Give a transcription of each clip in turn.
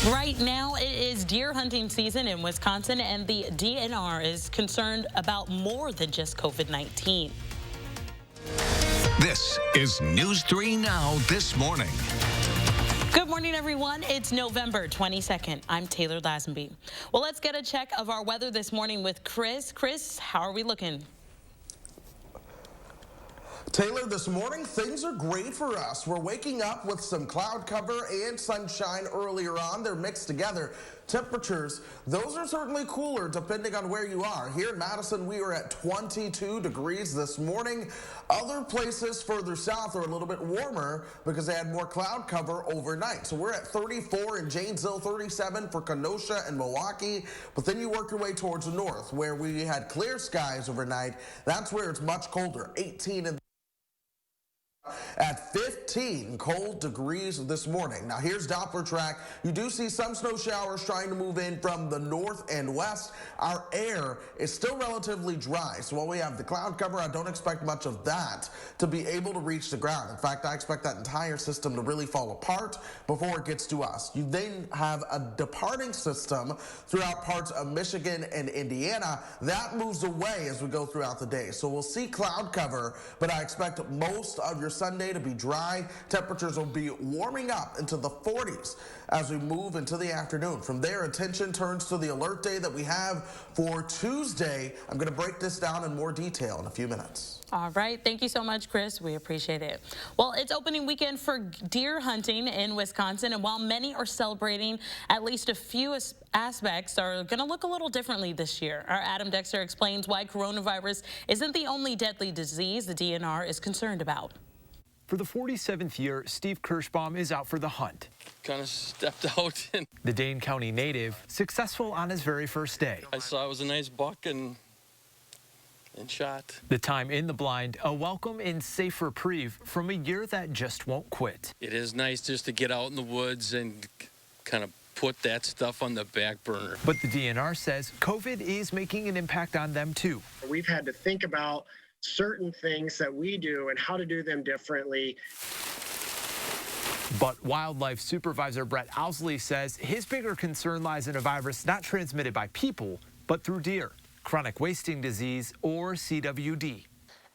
Right now, it is deer hunting season in Wisconsin, and the DNR is concerned about more than just COVID-19. This is News 3 Now this morning. Good morning, everyone. It's November 22nd. I'm Taylor Lazenby. Well, let's get a check of our weather this morning with Chris. Chris, how are we looking? Taylor, this morning, things are great for us. We're waking up with some cloud cover and sunshine earlier on. They're mixed together. Temperatures, those are certainly cooler depending on where you are. Here in Madison, we are at 22 degrees this morning. Other places further south are a little bit warmer because they had more cloud cover overnight. So we're at 34 in Janesville, 37 for Kenosha and Milwaukee. But then you work your way towards the north where we had clear skies overnight. That's where it's much colder, 18 in at 15 cold degrees this morning. Now here's Doppler track. You do see some snow showers trying to move in from the north and west. Our air is still relatively dry. So while we have the cloud cover, I don't expect much of that to be able to reach the ground. In fact, I expect that entire system to really fall apart before it gets to us. You then have a departing system throughout parts of Michigan and Indiana. That moves away as we go throughout the day. So we'll see cloud cover, but I expect most of your Sunday to be dry. Temperatures will be warming up into the 40s as we move into the afternoon. From there, attention turns to the alert day that we have for Tuesday. I'm going to break this down in more detail in a few minutes. All right. Thank you so much, Chris. We appreciate it. Well, it's opening weekend for deer hunting in Wisconsin, and while many are celebrating, at least a few aspects are going to look a little differently this year. Our Adam Dexter explains why coronavirus isn't the only deadly disease the DNR is concerned about. For the 47th year, Steve Kirschbaum is out for the hunt. Kind of stepped out and The Dane County native, successful on his very first day. I saw it was a nice buck and shot. The time in the blind, a welcome and safe reprieve from a year that just won't quit. It is nice just to get out in the woods and kind of put that stuff on the back burner. But the DNR says COVID is making an impact on them too. We've had to think about certain things that we do and how to do them differently. But wildlife supervisor Brett Owsley says his bigger concern lies in a virus not transmitted by people, but through deer, chronic wasting disease, or CWD.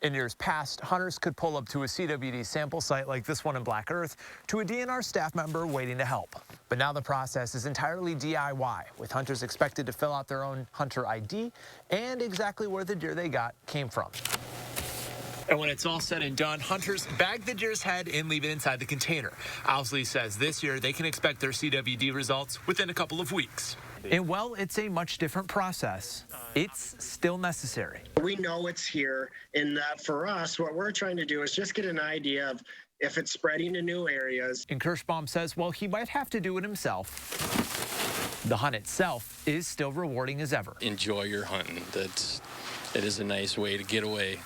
In years past, hunters could pull up to a CWD sample site like this one in Black Earth to a DNR staff member waiting to help. But now the process is entirely DIY, with hunters expected to fill out their own hunter ID and exactly where the deer they got came from. And when it's all said and done, hunters bag the deer's head and leave it inside the container. Owsley says this year they can expect their CWD results within a couple of weeks. And well, it's a much different process. It's still necessary. We know it's here, and for us, what we're trying to do is just get an idea of if it's spreading to new areas. And Kirschbaum says, well, he might have to do it himself. The hunt itself is still rewarding as ever. Enjoy your hunting. It is a nice way to get away.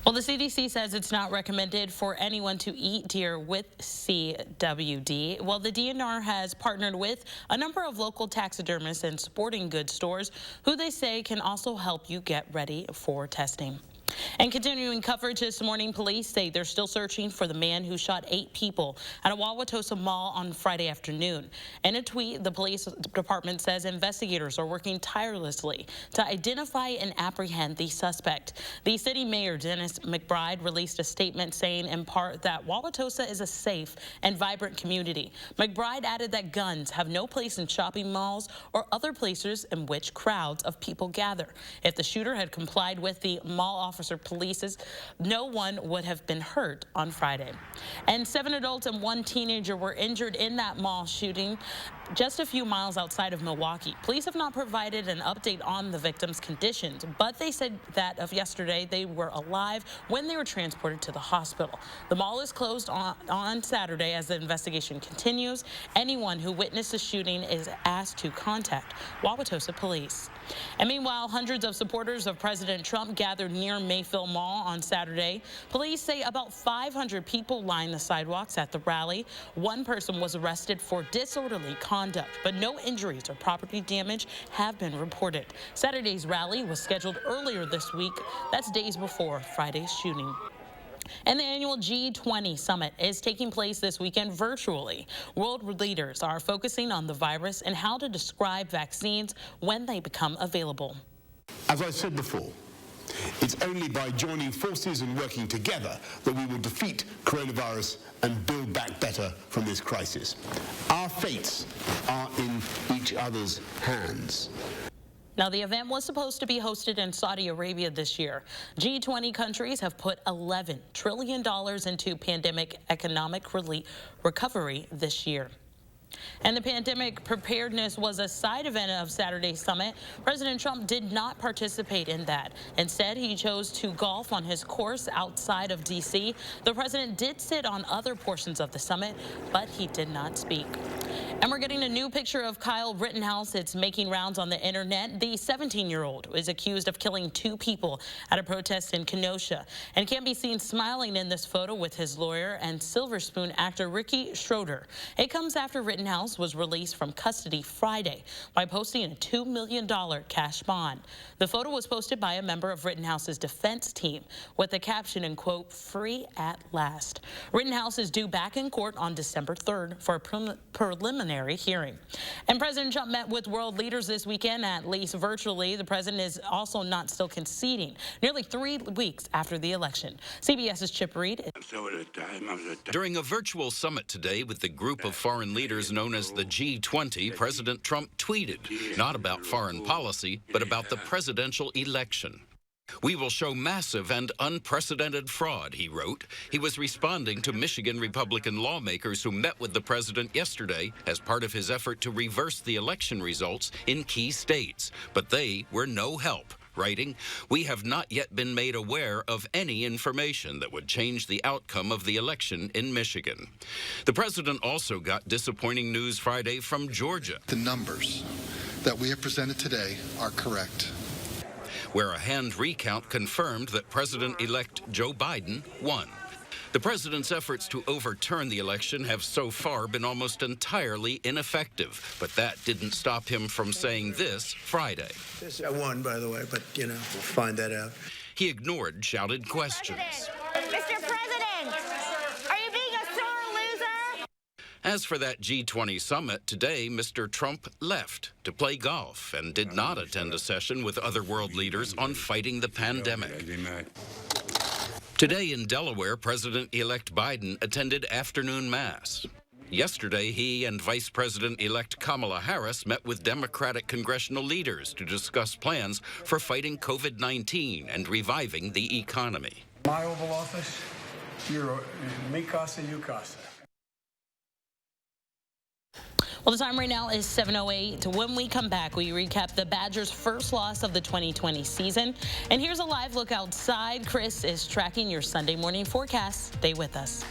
Well, the CDC says it's not recommended for anyone to eat deer with CWD. Well, the DNR has partnered with a number of local taxidermists and sporting goods stores who they say can also help you get ready for testing. And continuing coverage this morning, police say they're still searching for the man who shot 8 people at a Wauwatosa mall on Friday afternoon. In a tweet, the police department says investigators are working tirelessly to identify and apprehend the suspect. The city mayor, Dennis McBride, released a statement saying in part that Wauwatosa is a safe and vibrant community. McBride added that guns have no place in shopping malls or other places in which crowds of people gather. If the shooter had complied with the mall officer police's, no one would have been hurt on Friday. And 7 adults and 1 teenager were injured in that mall shooting just a few miles outside of Milwaukee. Police have not provided an update on the victims' conditions, but they said that of yesterday they were alive when they were transported to the hospital. The mall is closed on Saturday as the investigation continues. Anyone who witnessed the shooting is asked to contact Wauwatosa police. And meanwhile, hundreds of supporters of President Trump gathered near Mayfield Mall on Saturday. Police say about 500 people lined the sidewalks at the rally. One person was arrested for disorderly conduct, but no injuries or property damage have been reported. Saturday's rally was scheduled earlier this week. That's days before Friday's shooting. And the annual G20 summit is taking place this weekend virtually. World leaders are focusing on the virus and how to describe vaccines when they become available. As I said before, it's only by joining forces and working together that we will defeat coronavirus and build back better from this crisis. Our fates are in each other's hands. Now, the event was supposed to be hosted in Saudi Arabia this year. G20 countries have put $11 trillion into pandemic economic recovery this year. And the pandemic preparedness was a side event of Saturday's summit. President Trump did not participate in that. Instead, he chose to golf on his course outside of D.C. The president did sit on other portions of the summit, but he did not speak. And we're getting a new picture of Kyle Rittenhouse. It's making rounds on the internet. The 17-year-old is accused of killing 2 people at a protest in Kenosha and can be seen smiling in this photo with his lawyer and Silver Spoon actor Ricky Schroeder. It comes after Rittenhouse was released from custody Friday by posting a $2 million cash bond. The photo was posted by a member of Rittenhouse's defense team with the caption and quote, "Free at last." Rittenhouse is due back in court on December 3rd for a preliminary hearing. And President Trump met with world leaders this weekend, at least virtually. The president is also not still conceding nearly 3 weeks after the election. CBS's Chip Reed. During a virtual summit today with the group of foreign leaders known as the G20, President Trump tweeted, not about foreign policy, but about the presidential election. "We will show massive and unprecedented fraud," he wrote. He was responding to Michigan Republican lawmakers who met with the president yesterday as part of his effort to reverse the election results in key states. But they were no help, writing, "We have not yet been made aware of any information that would change the outcome of the election in Michigan." The president also got disappointing news Friday from Georgia. The numbers that we have presented today are correct, where a hand recount confirmed that President-elect Joe Biden won. The president's efforts to overturn the election have so far been almost entirely ineffective, but that didn't stop him from saying this Friday. I won, by the way, but, we'll find that out. He ignored shouted questions. Mr. President, are you being a sore loser? As for that G20 summit, today Mr. Trump left to play golf and did not attend a session with other world leaders on fighting the pandemic. Today in Delaware, President-elect Biden attended afternoon mass. Yesterday, he and Vice President-elect Kamala Harris met with Democratic congressional leaders to discuss plans for fighting COVID-19 and reviving the economy. My Oval Office, you're mi casa, you casa. Well, the time right now is 7:08. When we come back, we recap the Badgers' first loss of the 2020 season. And here's a live look outside. Chris is tracking your Sunday morning forecast. Stay with us.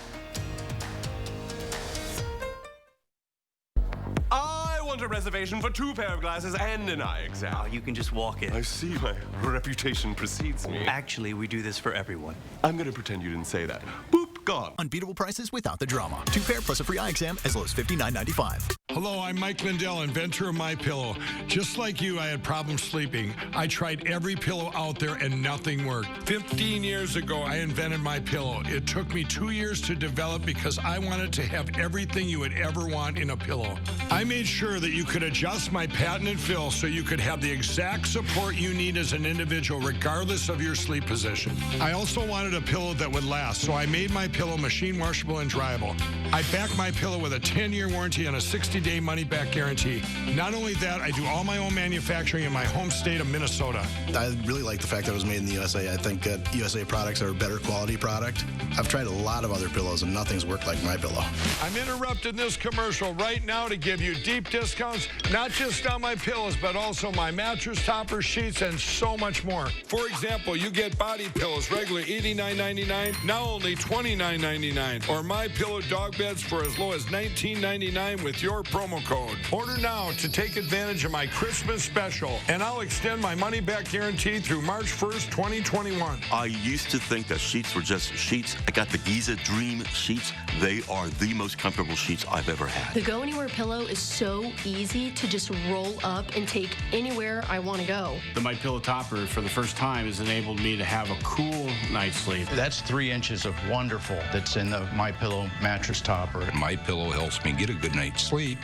I want a reservation for 2 pair of glasses and an eye exam. Oh, you can just walk in. I see, my reputation precedes me. Actually, we do this for everyone. I'm going to pretend you didn't say that. Boop, gone. Unbeatable prices without the drama. 2 pair plus a free eye exam as low as $59.95. Hello, I'm Mike Lindell, inventor of MyPillow. Just like you, I had problems sleeping. I tried every pillow out there and nothing worked. 15 years ago, I invented MyPillow. It took me 2 years to develop because I wanted to have everything you would ever want in a pillow. I made sure that you could adjust my patented fill so you could have the exact support you need as an individual, regardless of your sleep position. I also wanted a pillow that would last, so I made MyPillow machine washable and dryable. I back MyPillow with a 10-year warranty and a 60-day money-back guarantee. Not only that, I do all my own manufacturing in my home state of Minnesota. I really like the fact that it was made in the USA. I think that USA products are a better quality product. I've tried a lot of other pillows and nothing's worked like MyPillow. I'm interrupting this commercial right now to give you deep discounts, not just on my pillows, but also my mattress toppers, sheets, and so much more. For example, you get body pillows regularly $89.99, now only $29. $59.99. Or MyPillow dog beds for as low as $19.99 with your promo code. Order now to take advantage of my Christmas special, and I'll extend my money-back guarantee through March 1st, 2021. I used to think that sheets were just sheets. I got the Giza Dream sheets. They are the most comfortable sheets I've ever had. The Go Anywhere pillow is so easy to just roll up and take anywhere I want to go. The MyPillow topper, for the first time, has enabled me to have a cool night's sleep. That's 3 inches of wonderful that's in the MyPillow mattress topper. MyPillow helps me get a good night's sleep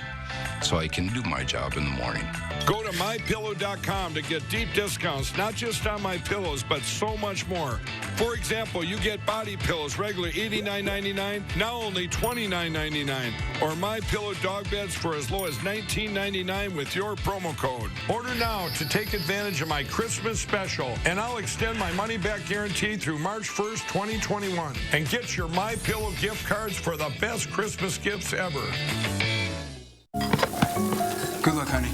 so I can do my job in the morning. Go to MyPillow.com to get deep discounts, not just on My Pillows, but so much more. For example, you get body pillows, regular $89.99, now only $29.99. Or MyPillow dog beds for as low as $19.99 with your promo code. Order now to take advantage of my Christmas special, and I'll extend my money-back guarantee through March 1st, 2021. And get your MyPillow gift cards for the best Christmas gifts ever. Good luck, honey.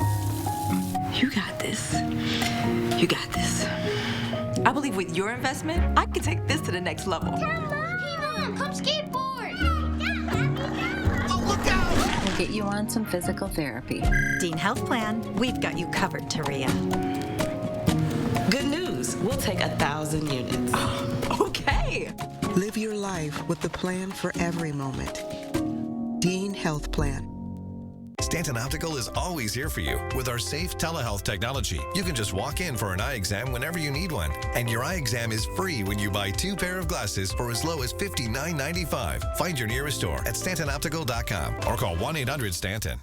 You got this. You got this. I believe with your investment, I can take this to the next level. Come skateboard. Oh, look out! We'll get you on some physical therapy. Dean Health Plan, we've got you covered, Taria. Good news. We'll take 1,000 units. Okay. Live your life with the plan for every moment. Dean Health Plan. Stanton Optical is always here for you with our safe telehealth technology. You can just walk in for an eye exam whenever you need one. And your eye exam is free when you buy 2 pair of glasses for as low as $59.95. Find your nearest store at StantonOptical.com or call 1-800-STANTON.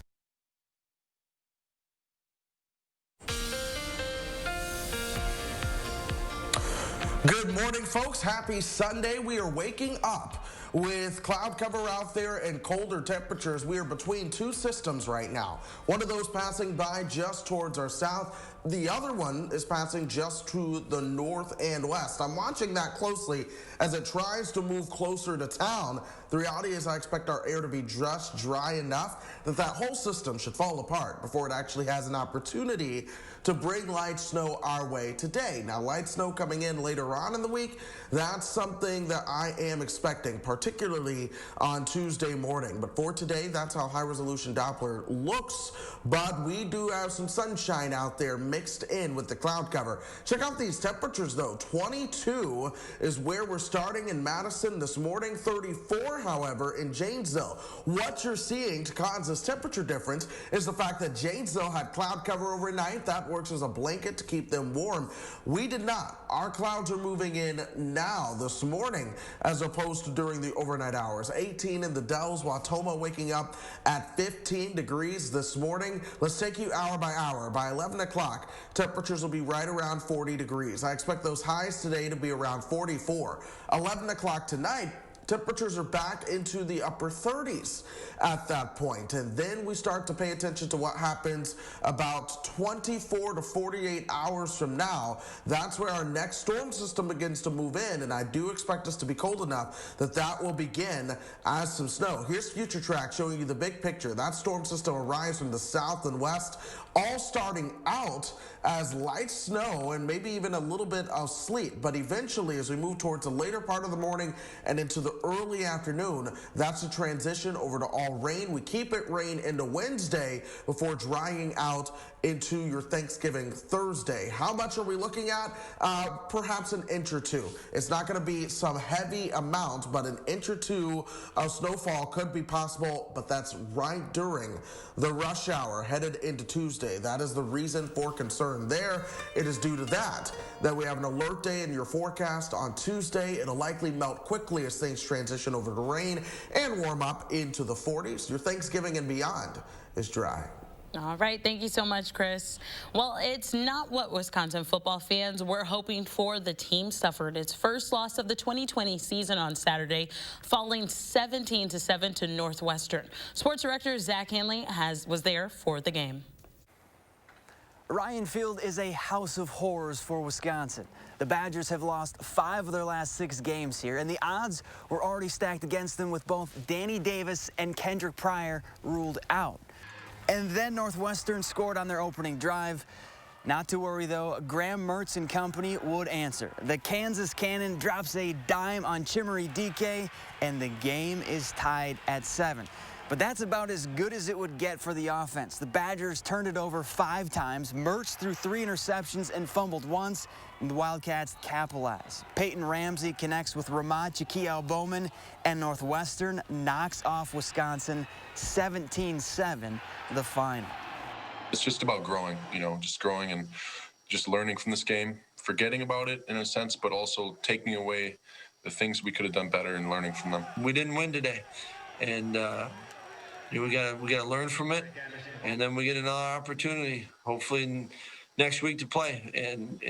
Good morning, folks. Happy Sunday. We are waking up with cloud cover out there and colder temperatures. We are between 2 systems right now. One of those passing by just towards our south. The other one is passing just to the north and west. I'm watching that closely as it tries to move closer to town. The reality is I expect our air to be just dry enough that that whole system should fall apart before it actually has an opportunity to bring light snow our way today. Now, light snow coming in later on in the week, that's something that I am expecting, particularly on Tuesday morning. But for today, that's how high-resolution Doppler looks. But we do have some sunshine out there mixed in with the cloud cover. Check out these temperatures, though. 22 is where we're starting in Madison this morning. 34, however, in Janesville. What you're seeing to cause this temperature difference is the fact that Janesville had cloud cover overnight. That works as a blanket to keep them warm. We did not. Our clouds are moving in now this morning as opposed to during the overnight hours. 18 in the Dells, Wautoma waking up at 15 degrees this morning. Let's take you hour by hour. By 11 o'clock, temperatures will be right around 40 degrees. I expect those highs today to be around 44. 11 o'clock tonight, temperatures are back into the upper 30s at that point. And then we start to pay attention to what happens about 24 to 48 hours from now. That's where our next storm system begins to move in. And I do expect us to be cold enough that that will begin as some snow. Here's Future Track showing you the big picture. That storm system arrives from the south and west, all starting out as light snow and maybe even a little bit of sleet. But eventually, as we move towards the later part of the morning and into the early afternoon, that's a transition over to all rain. We keep it rain into Wednesday before drying out into your Thanksgiving Thursday. How much are we looking at? Perhaps an inch or two. It's not going to be some heavy amount, but an inch or two of snowfall could be possible, but that's right during the rush hour headed into Tuesday. That is the reason for concern there. It is due to that we have an alert day in your forecast on Tuesday. It'll likely melt quickly as things transition over to rain and warm up into the 40s. Your Thanksgiving and beyond is dry. All right, thank you so much, Chris. Well, it's not what Wisconsin football fans were hoping for. The team suffered its first loss of the 2020 season on Saturday, falling 17-7 to Northwestern. Sports director Zach Hanley was there for the game. Ryan Field is a house of horrors for Wisconsin. The Badgers have lost 5 of their last 6 games here, and the odds were already stacked against them with both Danny Davis and Kendrick Pryor ruled out. And then Northwestern scored on their opening drive. Not to worry, though, Graham Mertz and company would answer. The Kansas Cannon drops a dime on Chimere Dike, and the game is tied at 7. But that's about as good as it would get for the offense. The Badgers turned it over 5 times. Mertz threw 3 interceptions and fumbled once, and the Wildcats capitalize. Peyton Ramsey connects with Ramad Chikiao-Bowman, and Northwestern knocks off Wisconsin 17-7, the final. It's just about growing, just growing and just learning from this game, forgetting about it in a sense, but also taking away the things we could have done better and learning from them. We didn't win today, and we gotta learn from it, and then we get another opportunity, hopefully next week, to play, and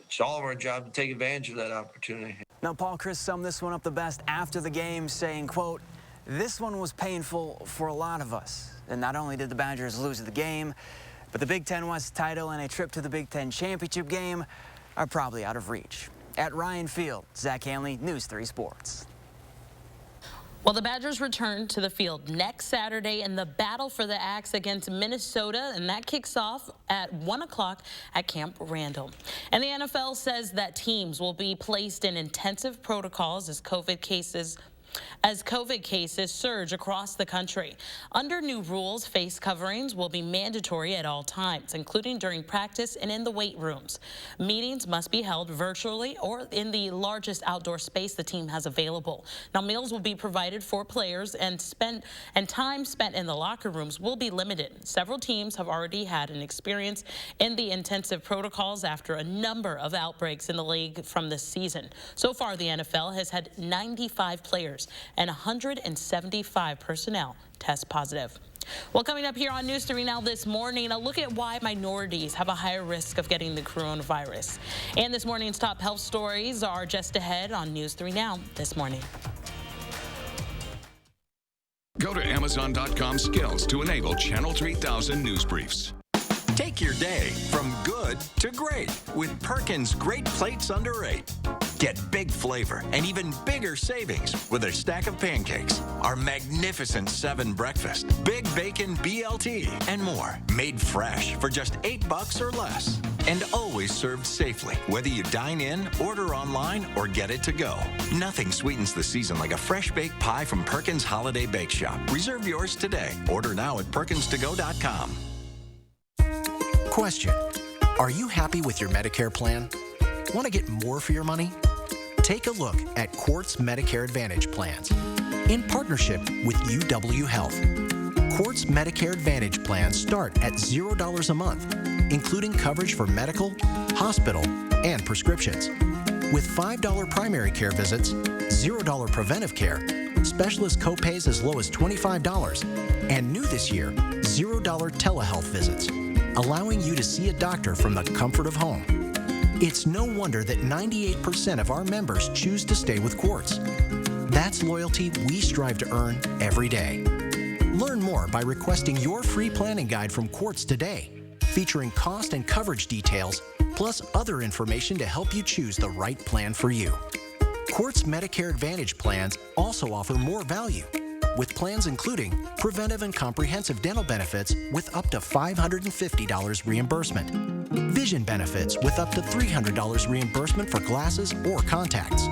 it's all of our job to take advantage of that opportunity. Now, Paul Chryst summed this one up the best after the game, saying, quote, "This one was painful for a lot of us. And not only did the Badgers lose the game, but the Big Ten West title and a trip to the Big Ten championship game are probably out of reach." At Ryan Field, Zach Hanley, News 3 Sports. Well, the Badgers return to the field next Saturday in the battle for the Axe against Minnesota, and that kicks off at 1 o'clock at Camp Randall. And the NFL says that teams will be placed in intensive protocols as COVID cases surge across the country. Under new rules, face coverings will be mandatory at all times, including during practice and in the weight rooms. Meetings must be held virtually or in the largest outdoor space the team has available. Now, meals will be provided for players, and time spent in the locker rooms will be limited. Several teams have already had an experience in the intensive protocols after a number of outbreaks in the league from this season. So far, the NFL has had 95 players and 175 personnel test positive. Well, coming up here on News 3 Now this morning, a look at why minorities have a higher risk of getting the coronavirus. And this morning's top health stories are just ahead on News 3 Now this morning. Go to Amazon.com skills to enable Channel 3000 news briefs. Take your day from good to great with Perkins Great Plates Under 8. Get big flavor and even bigger savings with a stack of pancakes, our magnificent 7 breakfast, big bacon BLT, and more. Made fresh for just $8 or less. And always served safely, whether you dine in, order online, or get it to go. Nothing sweetens the season like a fresh baked pie from Perkins Holiday Bake Shop. Reserve yours today. Order now at perkinstogo.com. Question: are you happy with your Medicare plan? Want to get more for your money? Take a look at Quartz Medicare Advantage plans. In partnership with UW Health, Quartz Medicare Advantage plans start at $0 a month, including coverage for medical, hospital, and prescriptions. With $5 primary care visits, $0 preventive care, specialist copays as low as $25, and new this year, $0 telehealth visits, allowing you to see a doctor from the comfort of home. It's no wonder that 98% of our members choose to stay with Quartz. That's loyalty we strive to earn every day. Learn more by requesting your free planning guide from Quartz today, featuring cost and coverage details, plus other information to help you choose the right plan for you. Quartz Medicare Advantage plans also offer more value, with plans including preventive and comprehensive dental benefits with up to $550 reimbursement, vision benefits with up to $300 reimbursement for glasses or contacts,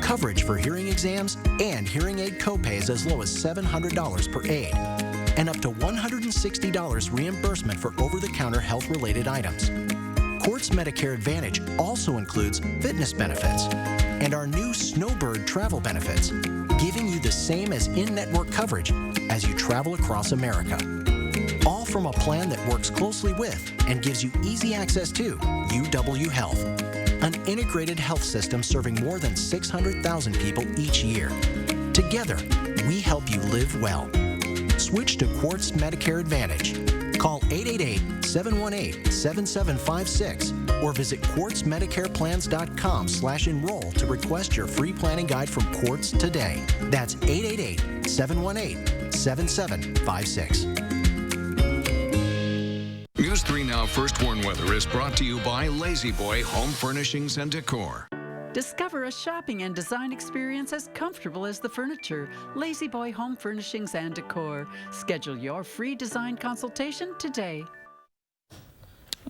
coverage for hearing exams and hearing aid copays as low as $700 per aid, and up to $160 reimbursement for over-the-counter health-related items. Quartz Medicare Advantage also includes fitness benefits and our new Snowbird travel benefits, giving you the same as in-network coverage as you travel across America. All from a plan that works closely with and gives you easy access to UW Health, an integrated health system serving more than 600,000 people each year. Together, we help you live well. Switch to Quartz Medicare Advantage. Call 888-718-7756 or visit quartzmedicareplans.com/enroll to request your free planning guide from Quartz today. That's 888-718-7756. News 3 Now First Warn Weather is brought to you by Lazy Boy Home Furnishings and Decor. Discover a shopping and design experience as comfortable as the furniture. Lazy Boy Home Furnishings and Decor. Schedule your free design consultation today.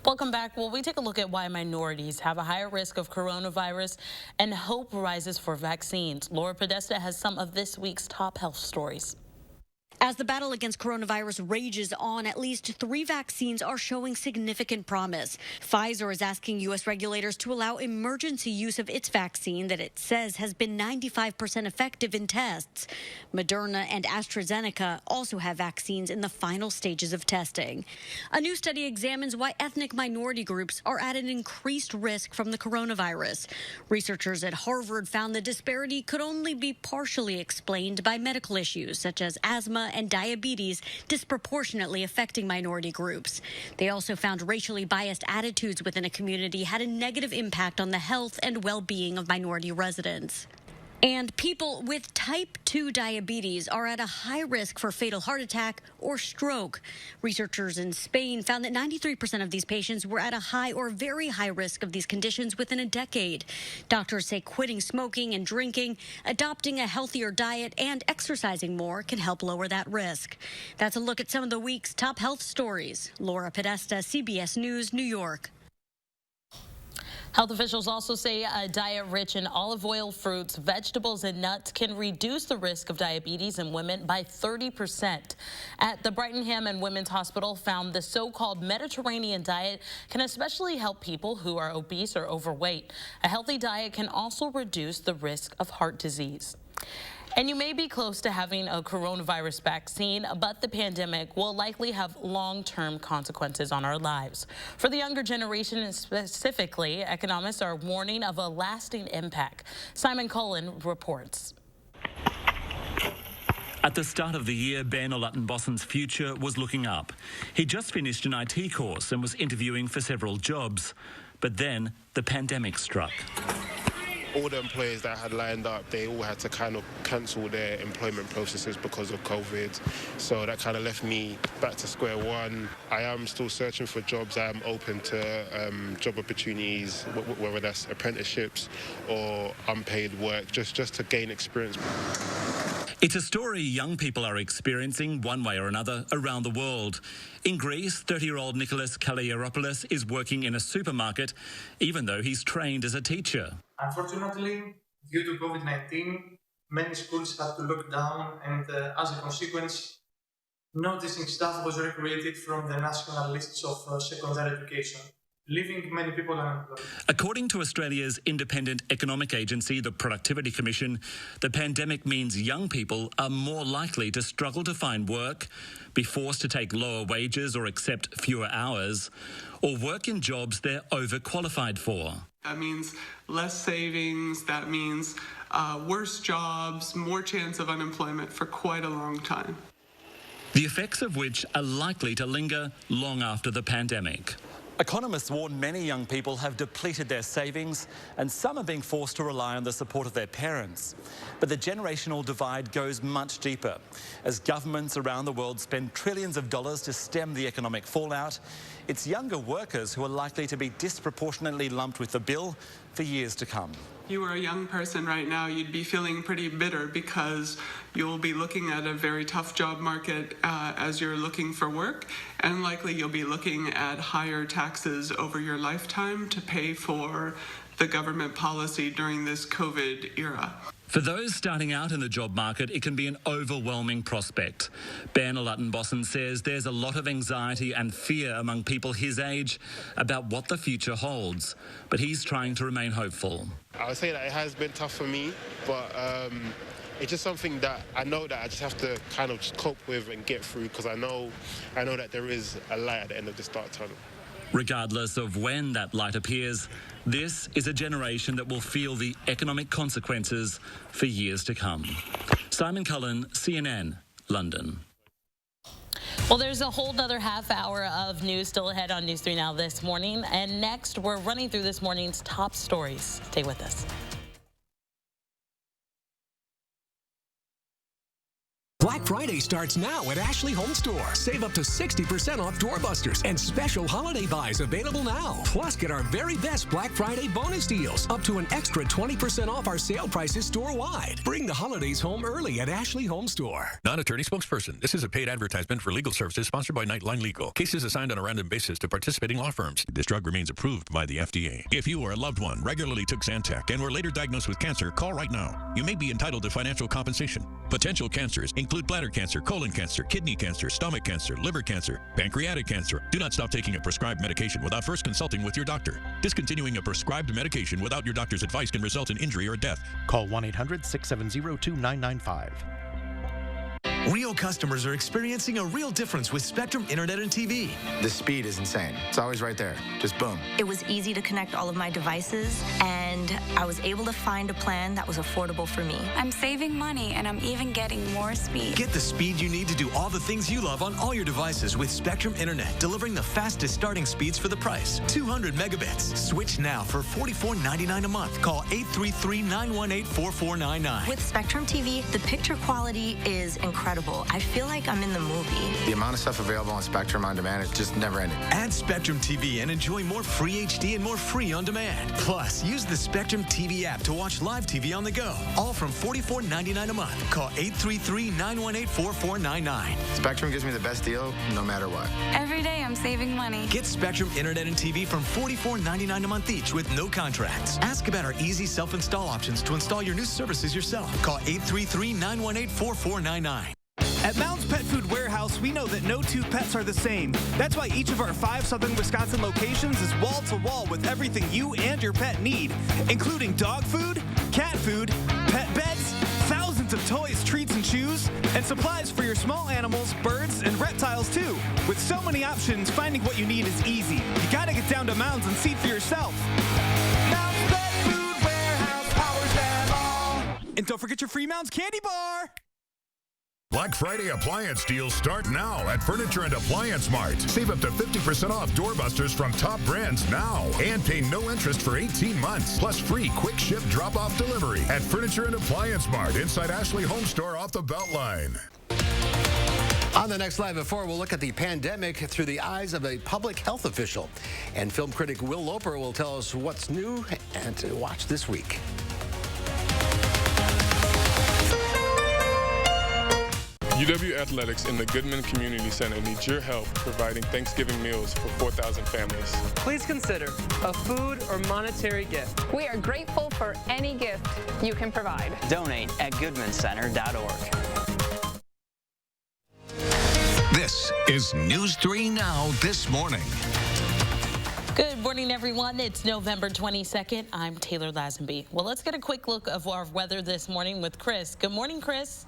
Welcome back. Well, we take a look at why minorities have a higher risk of coronavirus and hope rises for vaccines. Laura Podesta has some of this week's top health stories. As the battle against coronavirus rages on, at least 3 vaccines are showing significant promise. Pfizer is asking U.S. regulators to allow emergency use of its vaccine that it says has been 95% effective in tests. Moderna and AstraZeneca also have vaccines in the final stages of testing. A new study examines why ethnic minority groups are at an increased risk from the coronavirus. Researchers at Harvard found the disparity could only be partially explained by medical issues such as asthma and diabetes disproportionately affecting minority groups. They also found racially biased attitudes within a community had a negative impact on the health and well-being of minority residents. And people with type 2 diabetes are at a high risk for fatal heart attack or stroke. Researchers in Spain found that 93% of these patients were at a high or very high risk of these conditions within a decade. Doctors say quitting smoking and drinking, adopting a healthier diet, and exercising more can help lower that risk. That's a look at some of the week's top health stories. Laura Podesta, CBS News, New York. Health officials also say a diet rich in olive oil, fruits, vegetables, and nuts can reduce the risk of diabetes in women by 30%. At the Brightingham and Women's Hospital found the so-called Mediterranean diet can especially help people who are obese or overweight. A healthy diet can also reduce the risk of heart disease. And you may be close to having a coronavirus vaccine, but the pandemic will likely have long-term consequences on our lives. For the younger generation specifically, economists are warning of a lasting impact. Simon Cullen reports. At the start of the year, Ben Oluttenbossen's future was looking up. He just finished an IT course and was interviewing for several jobs. But then the pandemic struck. All the employers that had lined up, they all had to kind of cancel their employment processes because of COVID. So that kind of left me back to square one. I am still searching for jobs. I am open to job opportunities, whether that's apprenticeships or unpaid work, just to gain experience. It's a story young people are experiencing one way or another around the world. In Greece, 30-year-old Nicholas Kaliaropoulos is working in a supermarket, even though he's trained as a teacher. Unfortunately, due to COVID-19, many schools had to lock down, and as a consequence, no teaching staff was recruited from the national lists of secondary education, leaving many people unemployed. According to Australia's independent economic agency, the Productivity Commission, the pandemic means young people are more likely to struggle to find work, be forced to take lower wages or accept fewer hours, or work in jobs they're overqualified for. That means less savings, that means worse jobs, more chance of unemployment for quite a long time. The effects of which are likely to linger long after the pandemic. Economists warn many young people have depleted their savings and some are being forced to rely on the support of their parents. But the generational divide goes much deeper. As governments around the world spend trillions of dollars to stem the economic fallout, it's younger workers who are likely to be disproportionately lumped with the bill for years to come. If you were a young person right now, you'd be feeling pretty bitter because you'll be looking at a very tough job market as you're looking for work, and likely you'll be looking at higher taxes over your lifetime to pay for the government policy during this COVID era. For those starting out in the job market, it can be an overwhelming prospect. Ben Oluttenbossen says there's a lot of anxiety and fear among people his age about what the future holds, but he's trying to remain hopeful. I would say that it has been tough for me, but it's just something that I know that I just have to kind of just cope with and get through, because I know that there is a light at the end of this dark tunnel. Regardless of when that light appears, this is a generation that will feel the economic consequences for years to come. Simon Cullen, CNN, London. Well, there's a whole other half hour of news still ahead on News 3 Now this morning. And next, we're running through this morning's top stories. Stay with us. Black Friday starts now at Ashley Home Store. Save up to 60% off doorbusters and special holiday buys available now. Plus, get our very best Black Friday bonus deals, up to an extra 20% off our sale prices store-wide. Bring the holidays home early at Ashley Home Store. Non-attorney spokesperson. This is a paid advertisement for legal services sponsored by Nightline Legal. Cases assigned on a random basis to participating law firms. This drug remains approved by the FDA. If you or a loved one regularly took Zantac and were later diagnosed with cancer, call right now. You may be entitled to financial compensation. Potential cancers include bladder cancer, colon cancer, kidney cancer, stomach cancer, liver cancer, pancreatic cancer. Do not stop taking a prescribed medication without first consulting with your doctor. Discontinuing a prescribed medication without your doctor's advice can result in injury or death. Call 1-800-670-2995. Real customers are experiencing a real difference with Spectrum Internet and TV. The speed is insane. It's always right there. Just boom. It was easy to connect all of my devices, and I was able to find a plan that was affordable for me. I'm saving money, and I'm even getting more speed. Get the speed you need to do all the things you love on all your devices with Spectrum Internet, delivering the fastest starting speeds for the price. 200 megabits. Switch now for $44.99 a month. Call 833-918-4499. With Spectrum TV, the picture quality is incredible. I feel like I'm in the movie. The amount of stuff available on Spectrum On Demand is just never ending. Add Spectrum TV and enjoy more free HD and more free on demand. Plus, use the Spectrum TV app to watch live TV on the go. All from $44.99 a month. Call 833-918-4499. Spectrum gives me the best deal no matter what. Every day I'm saving money. Get Spectrum Internet and TV from $44.99 a month each with no contracts. Ask about our easy self-install options to install your new services yourself. Call 833-918-4499. At Mounds Pet Food Warehouse, we know that no two pets are the same. That's why each of our 5 southern Wisconsin locations is wall-to-wall with everything you and your pet need, including dog food, cat food, pet beds, thousands of toys, treats, and chews, and supplies for your small animals, birds, and reptiles, too. With so many options, finding what you need is easy. You gotta get down to Mounds and see for yourself. Mounds Pet Food Warehouse powers them all. And don't forget your free Mounds candy bar. Black Friday appliance deals start now at Furniture and Appliance Mart. Save up to 50% off doorbusters from top brands now. And pay no interest for 18 months. Plus free quick ship drop-off delivery at Furniture and Appliance Mart inside Ashley Home Store off the Beltline. On the next Live at 4, we'll look at the pandemic through the eyes of a public health official. And film critic Will Loper will tell us what's new and to watch this week. UW Athletics and the Goodman Community Center needs your help providing Thanksgiving meals for 4,000 families. Please consider a food or monetary gift. We are grateful for any gift you can provide. Donate at goodmancenter.org. This is News 3 Now This Morning. Good morning, everyone. It's November 22nd. I'm Taylor Lazenby. Well, let's get a quick look of our weather this morning with Chris. Good morning, Chris.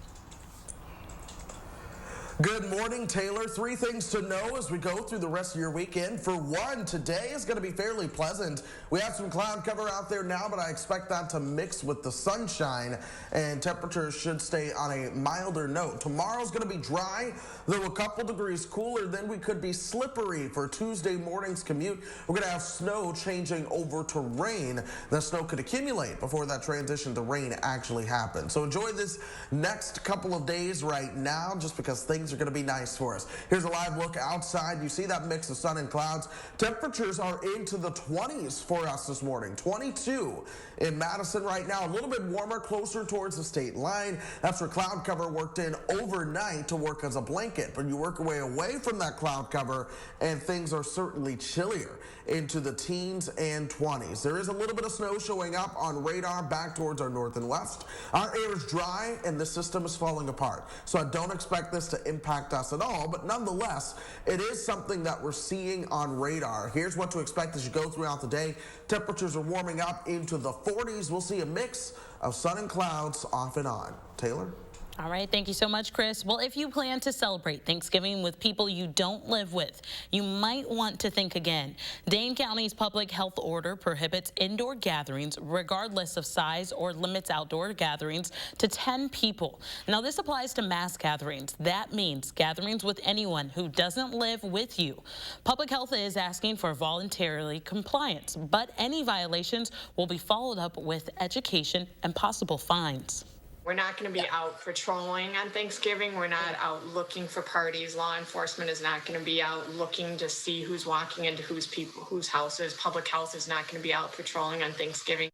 Good morning, Taylor. 3 things to know as we go through the rest of your weekend. For one, today is going to be fairly pleasant. We have some cloud cover out there now, but I expect that to mix with the sunshine, and temperatures should stay on a milder note. Tomorrow's going to be dry, though a couple degrees cooler. Then we could be slippery for Tuesday morning's commute. We're going to have snow changing over to rain. The snow could accumulate before that transition to rain actually happens. So enjoy this next couple of days right now, just because things are going to be nice for us. Here's a live look outside. You see that mix of sun and clouds. Temperatures are into the 20s for us this morning. 22 in Madison right now. A little bit warmer, closer towards the state line. That's where cloud cover worked in overnight to work as a blanket. But you work your way away from that cloud cover, and things are certainly chillier into the teens and 20s. There is a little bit of snow showing up on radar back towards our north and west. Our air is dry, and the system is falling apart. So I don't expect this to impact us at all, but nonetheless, it is something that we're seeing on radar. Here's what to expect as you go throughout the day. Temperatures are warming up into the 40s. We'll see a mix of sun and clouds off and on. Taylor? All right, thank you so much, Chris. Well, if you plan to celebrate Thanksgiving with people you don't live with, you might want to think again. Dane County's public health order prohibits indoor gatherings regardless of size or limits outdoor gatherings to 10 people. Now, this applies to mass gatherings. That means gatherings with anyone who doesn't live with you. Public health is asking for voluntary compliance, but any violations will be followed up with education and possible fines. We're not going to be out patrolling on Thanksgiving. We're not out looking for parties. Law enforcement is not going to be out looking to see who's walking into whose houses. Public health is not going to be out patrolling on Thanksgiving.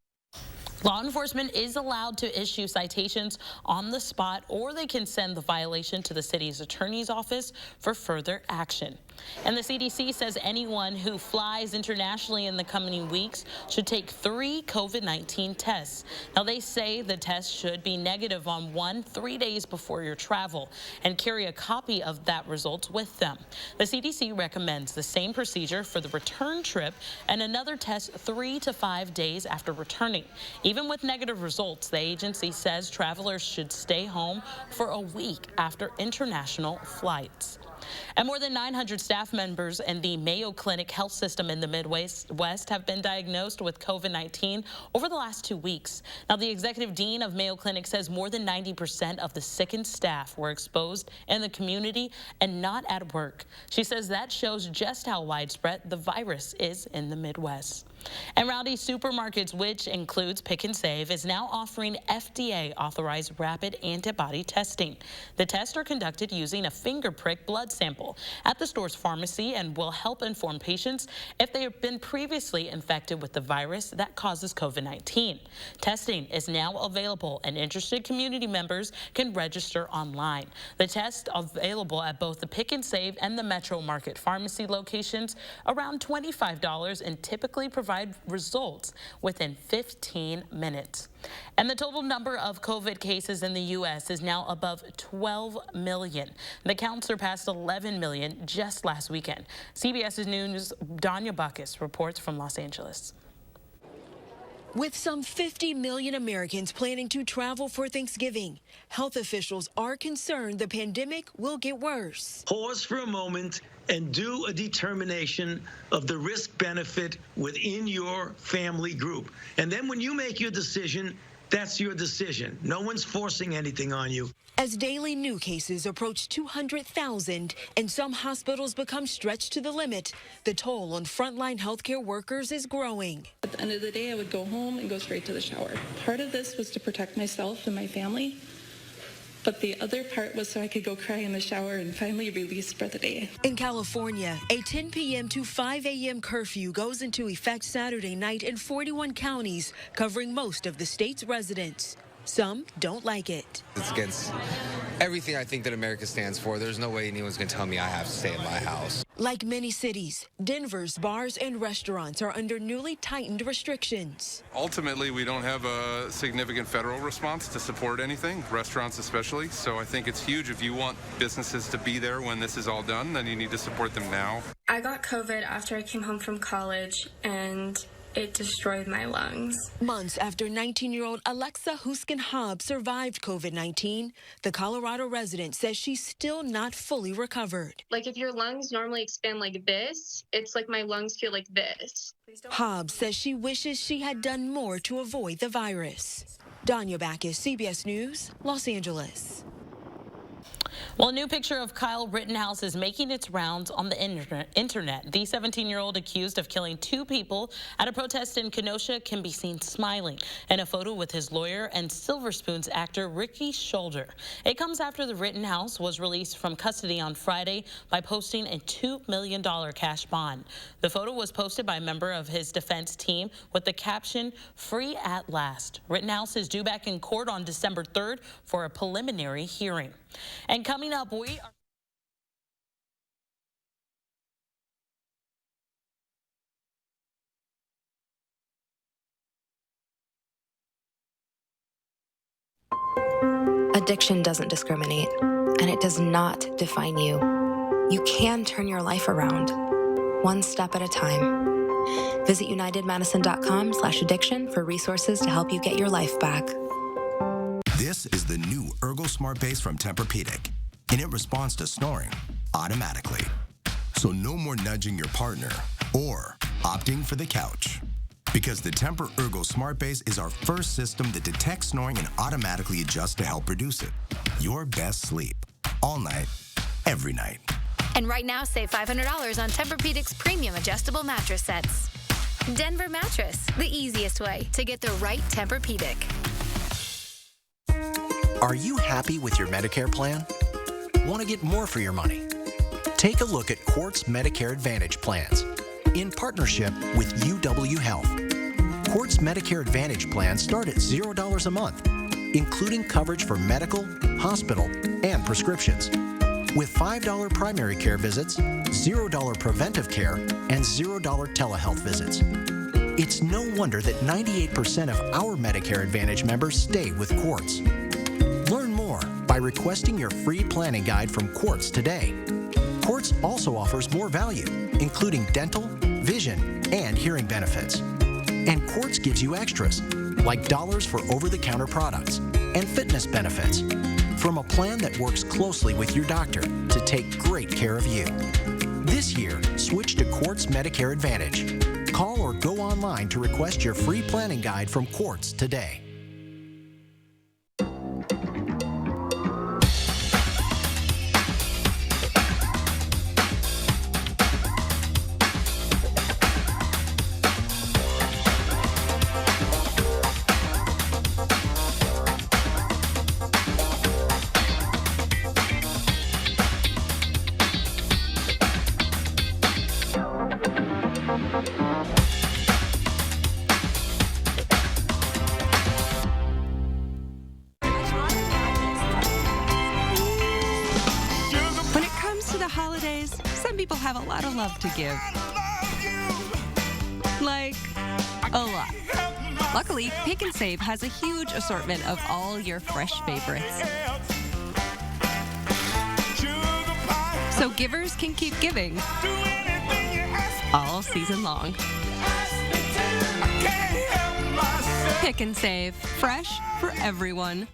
Law enforcement is allowed to issue citations on the spot, or they can send the violation to the city's attorney's office for further action. And the CDC says anyone who flies internationally in the coming weeks should take 3 COVID-19 tests. Now, they say the test should be negative on 1 3 days before your travel and carry a copy of that result with them. The CDC recommends the same procedure for the return trip and another test 3 to 5 days after returning. Even with negative results, the agency says travelers should stay home for a week after international flights. And more than 900 staff members in the Mayo Clinic health system in the Midwest have been diagnosed with COVID-19 over the last 2 weeks. Now, the executive dean of Mayo Clinic says more than 90% of the sickened staff were exposed in the community and not at work. She says that shows just how widespread the virus is in the Midwest. And Rowdy Supermarkets, which includes Pick and Save, is now offering FDA-authorized rapid antibody testing. The tests are conducted using a finger prick blood sample at the store's pharmacy and will help inform patients if they have been previously infected with the virus that causes COVID-19. Testing is now available, and interested community members can register online. The test available at both the Pick and Save and the Metro Market pharmacy locations, around $25, and typically provide results within 15 minutes. And the total number of COVID cases in the U.S. is now above 12 million. The count surpassed 11 million just last weekend. CBS News' Danya Bacchus reports from Los Angeles. With some 50 million Americans planning to travel for Thanksgiving, health officials are concerned the pandemic will get worse. Pause for a moment and do a determination of the risk-benefit within your family group. And then when you make your decision, that's your decision. No one's forcing anything on you. As daily new cases approach 200,000 and some hospitals become stretched to the limit, the toll on frontline healthcare workers is growing. At the end of the day, I would go home and go straight to the shower. Part of this was to protect myself and my family, but the other part was so I could go cry in the shower and finally release for the day. In California, a 10 p.m. to 5 a.m. curfew goes into effect Saturday night in 41 counties, covering most of the state's residents. Some don't like it. It's against everything I think that America stands for. There's no way anyone's going to tell me I have to stay in my house. Like many cities, Denver's bars and restaurants are under newly tightened restrictions. Ultimately, we don't have a significant federal response to support anything, restaurants especially. So I think it's huge. If you want businesses to be there when this is all done, then you need to support them now. I got COVID after I came home from college, and it destroyed my lungs. Months after 19-year-old Alexa Huskin-Hobbs survived COVID-19, the Colorado resident says she's still not fully recovered. Like if your lungs normally expand like this, it's like my lungs feel like this. Hobbs says she wishes she had done more to avoid the virus. Danya Bacchus, CBS News, Los Angeles. Well, a new picture of Kyle Rittenhouse is making its rounds on the internet. The 17-year-old accused of killing 2 people at a protest in Kenosha can be seen smiling in a photo with his lawyer and Silver Spoon's actor Ricky Shoulder. It comes after the Rittenhouse was released from custody on Friday by posting a $2 million cash bond. The photo was posted by a member of his defense team with the caption, "Free at last." Rittenhouse is due back in court on December 3rd for a preliminary hearing. And coming up, we are... Addiction doesn't discriminate, and it does not define you. You can turn your life around, one step at a time. Visit UnitedMadison.com/addiction for resources to help you get your life back. This is the new Ergo Smart Base from Tempur-Pedic, and it responds to snoring automatically. So no more nudging your partner or opting for the couch. Because the Tempur Ergo Smart Base is our first system that detects snoring and automatically adjusts to help reduce it. Your best sleep, all night, every night. And right now, save $500 on Tempur-Pedic's premium adjustable mattress sets. Denver Mattress, the easiest way to get the right Tempur-Pedic. Are you happy with your Medicare plan? Want to get more for your money? Take a look at Quartz Medicare Advantage plans in partnership with UW Health. Quartz Medicare Advantage plans start at $0 a month, including coverage for medical, hospital, and prescriptions, with $5 primary care visits, $0 preventive care, and $0 telehealth visits. It's no wonder that 98% of our Medicare Advantage members stay with Quartz. Learn more by requesting your free planning guide from Quartz today. Quartz also offers more value, including dental, vision, and hearing benefits. And Quartz gives you extras, like dollars for over-the-counter products and fitness benefits, from a plan that works closely with your doctor to take great care of you. This year, switch to Quartz Medicare Advantage. Call or go online to request your free planning guide from Quartz today. When it comes to the holidays, some people have a lot of love to give. Like, a lot. Luckily, Pick and Save has a huge assortment of all your fresh favorites. So givers can keep giving all season long. Pick and Save, fresh for everyone.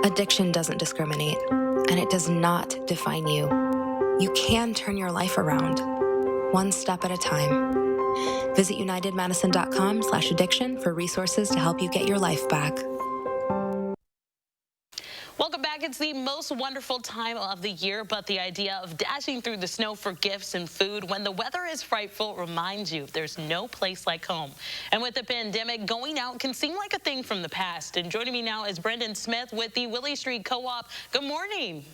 Addiction doesn't discriminate, and it does not define you. You can turn your life around, one step at a time. Visit unitedmadison.com/addiction for resources to help you get your life back. Welcome back. It's the most wonderful time of the year, but the idea of dashing through the snow for gifts and food when the weather is frightful reminds you there's no place like home. And with the pandemic, going out can seem like a thing from the past. And joining me now is Brendan Smith with the Willie Street Co-op. Good morning.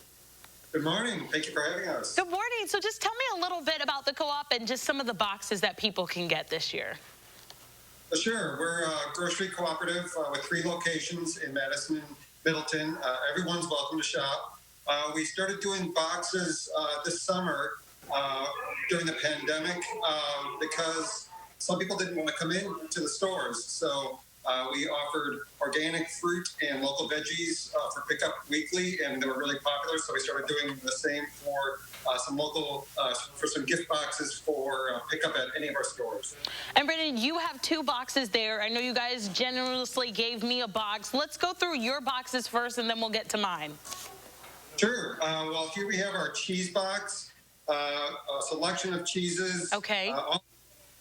Good morning. Thank you for having us. Good morning. So just tell me a little bit about the co-op and just some of the boxes that people can get this year. Sure. We're a grocery cooperative with 3 locations in Madison and Middleton. Everyone's welcome to shop. We started doing boxes this summer during the pandemic because some people didn't want to come in to the stores. So we offered organic fruit and local veggies for pickup weekly, and they were really popular. So we started doing the same for some local, for some gift boxes for pickup at any of our stores. And Brendan, you have 2 boxes there. I know you guys generously gave me a box. Let's go through your boxes first, and then we'll get to mine. Sure. Well, here we have our cheese box, a selection of cheeses. Okay.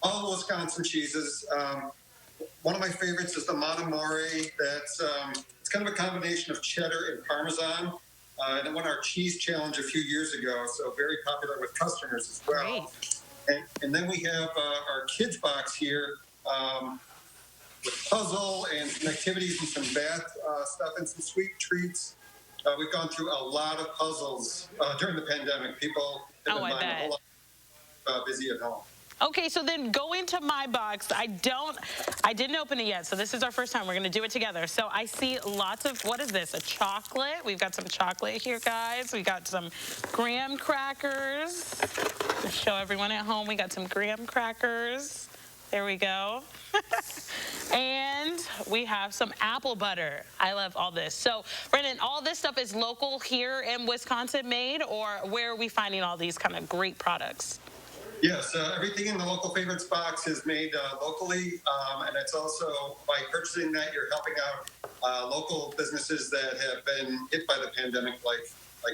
All Wisconsin cheeses. One of my favorites is the Montmore. That's it's kind of a combination of cheddar and Parmesan. And it won our cheese challenge a few years ago, so very popular with customers as well. And then we have our kids box here with puzzle and some activities and some bath stuff and some sweet treats. We've gone through a lot of puzzles during the pandemic. People have been buying a whole lot busy at home. Okay, so then going to my box, I didn't open it yet, so this is our first time. We're going to do it together. So I see lots of, what is this, a chocolate? We've got some chocolate here, guys. We got some graham crackers. To show everyone at home, we got some graham crackers. There we go. And we have some apple butter. I love all this. So, Brendan, all this stuff is local here in Wisconsin made, or where are we finding all these kind of great products? Yes, everything in the local favorites box is made locally, and it's also by purchasing that you're helping out local businesses that have been hit by the pandemic, like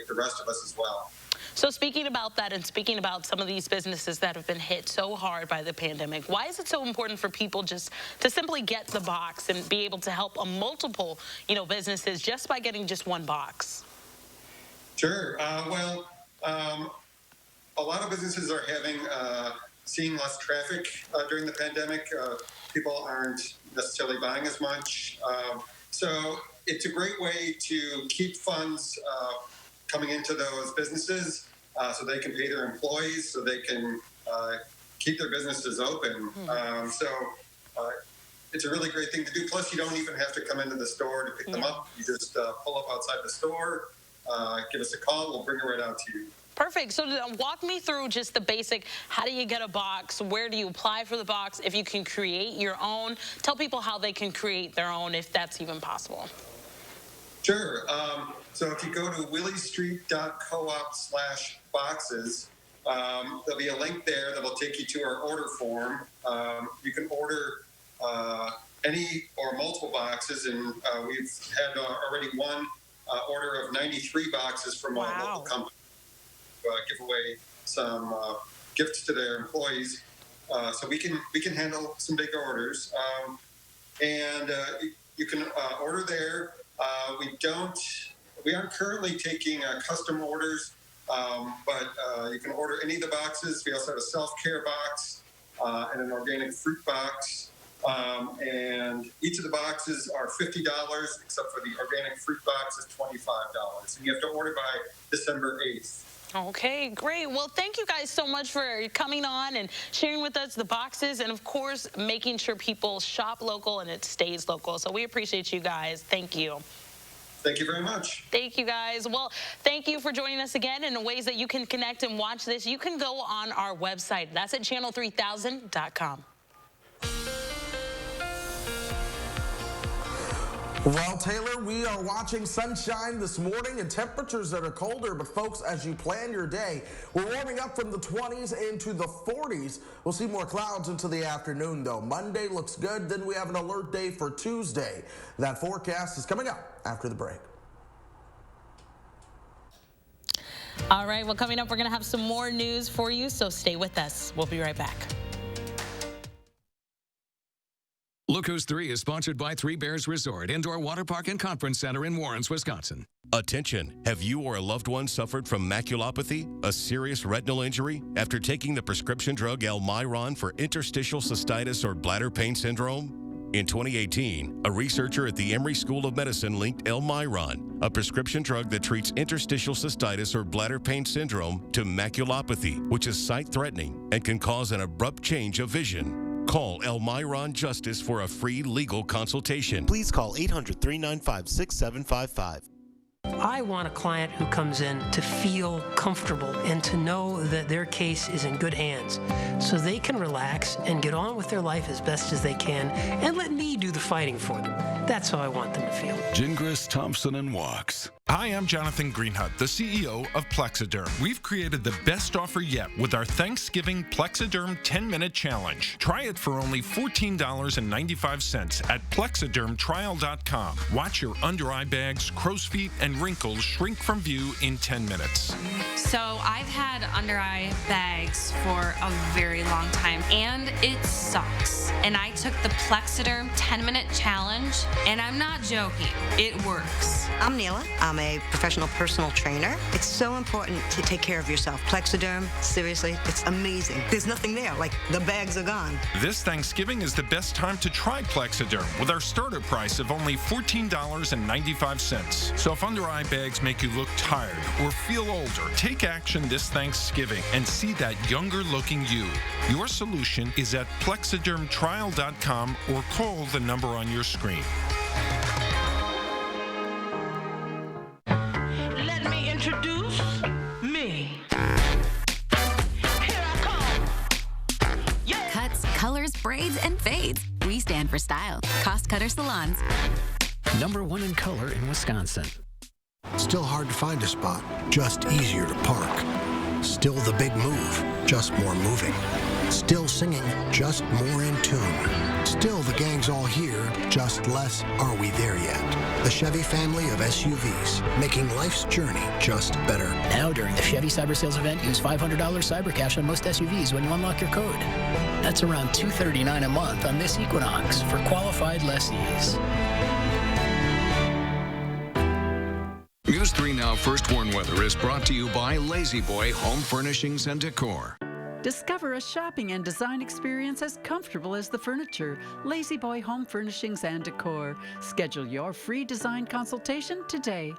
the rest of us as well. So speaking about that and speaking about some of these businesses that have been hit so hard by the pandemic, why is it so important for people just to simply get the box and be able to help multiple, businesses just by getting just one box? Sure. A lot of businesses are seeing less traffic during the pandemic. People aren't necessarily buying as much. So it's a great way to keep funds coming into those businesses so they can pay their employees, so they can keep their businesses open. It's a really great thing to do. Plus, you don't even have to come into the store to pick them up. You just pull up outside the store, give us a call, we'll bring it right out to you. Perfect. So walk me through just the basic, how do you get a box? Where do you apply for the box? If you can create your own, tell people how they can create their own, if that's even possible. Sure. So if you go to williestreet.coop/boxes, there'll be a link there that'll take you to our order form. You can order any or multiple boxes, and we've had already one order of 93 boxes from a local company. Give away some gifts to their employees, so we can handle some big orders, and you can order there. We aren't currently taking custom orders, but you can order any of the boxes. We also have a self-care box and an organic fruit box, and each of the boxes are $50, except for the organic fruit box is $25, and you have to order by December 8th. Okay, great. Well, thank you guys so much for coming on and sharing with us the boxes, and of course making sure people shop local and it stays local. So we appreciate you guys. Thank you. Thank you very much. Thank you, guys. Well, thank you for joining us again. And the ways that you can connect and watch this, you can go on our website. That's at channel3000.com. Well, Taylor, we are watching sunshine this morning and temperatures that are colder. But, folks, as you plan your day, we're warming up from the 20s into the 40s. We'll see more clouds into the afternoon, though. Monday looks good. Then we have an alert day for Tuesday. That forecast is coming up after the break. All right, well, coming up, we're going to have some more news for you, so stay with us. We'll be right back. Look Who's 3 is sponsored by Three Bears Resort, Indoor Water Park and Conference Center in Warrens, Wisconsin. Attention, have you or a loved one suffered from maculopathy, a serious retinal injury, after taking the prescription drug Elmiron for interstitial cystitis or bladder pain syndrome? In 2018, a researcher at the Emory School of Medicine linked Elmiron, a prescription drug that treats interstitial cystitis or bladder pain syndrome, to maculopathy, which is sight-threatening and can cause an abrupt change of vision. Call Elmiron Justice for a free legal consultation. Please call 800-395-6755. I want a client who comes in to feel comfortable and to know that their case is in good hands so they can relax and get on with their life as best as they can and let me do the fighting for them. That's how I want them to feel. Gingras, Thompson & Walks. Hi, I'm Jonathan Greenhut, the CEO of Plexiderm. We've created the best offer yet with our Thanksgiving Plexiderm 10-Minute Challenge. Try it for only $14.95 at plexidermtrial.com. Watch your under-eye bags, crow's feet, and wrinkles shrink from view in 10 minutes. So I've had under-eye bags for a very long time, and it sucks. And I took the Plexiderm 10-Minute Challenge, and I'm not joking. It works. I'm Neela. I'm a professional personal trainer. It's so important to take care of yourself. Plexiderm, seriously, it's amazing. There's nothing there, like the bags are gone. This Thanksgiving is the best time to try Plexiderm with our starter price of only $14.95. So if under-eye bags make you look tired or feel older, take action this Thanksgiving and see that younger-looking you. Your solution is at plexidermtrial.com or call the number on your screen. Introduce me. Here I come. Yeah. Cuts, colors, braids, and fades. We stand for style. Cost Cutter Salons. #1 in color in Wisconsin. Still hard to find a spot, just easier to park. Still the big move, just more moving. Still singing, just more in tune. Still the gang's all here, just less are we there yet. The Chevy family of SUVs, making life's journey just better. Now during the Chevy Cyber Sales event, use $500 Cyber Cash on most SUVs when you unlock your code. That's around $239 a month on this Equinox for qualified lessees. News 3 Now First Warn Weather is brought to you by Lazy Boy Home Furnishings and Decor. Discover a shopping and design experience as comfortable as the furniture. Lazy Boy Home Furnishings and Decor. Schedule your free design consultation today.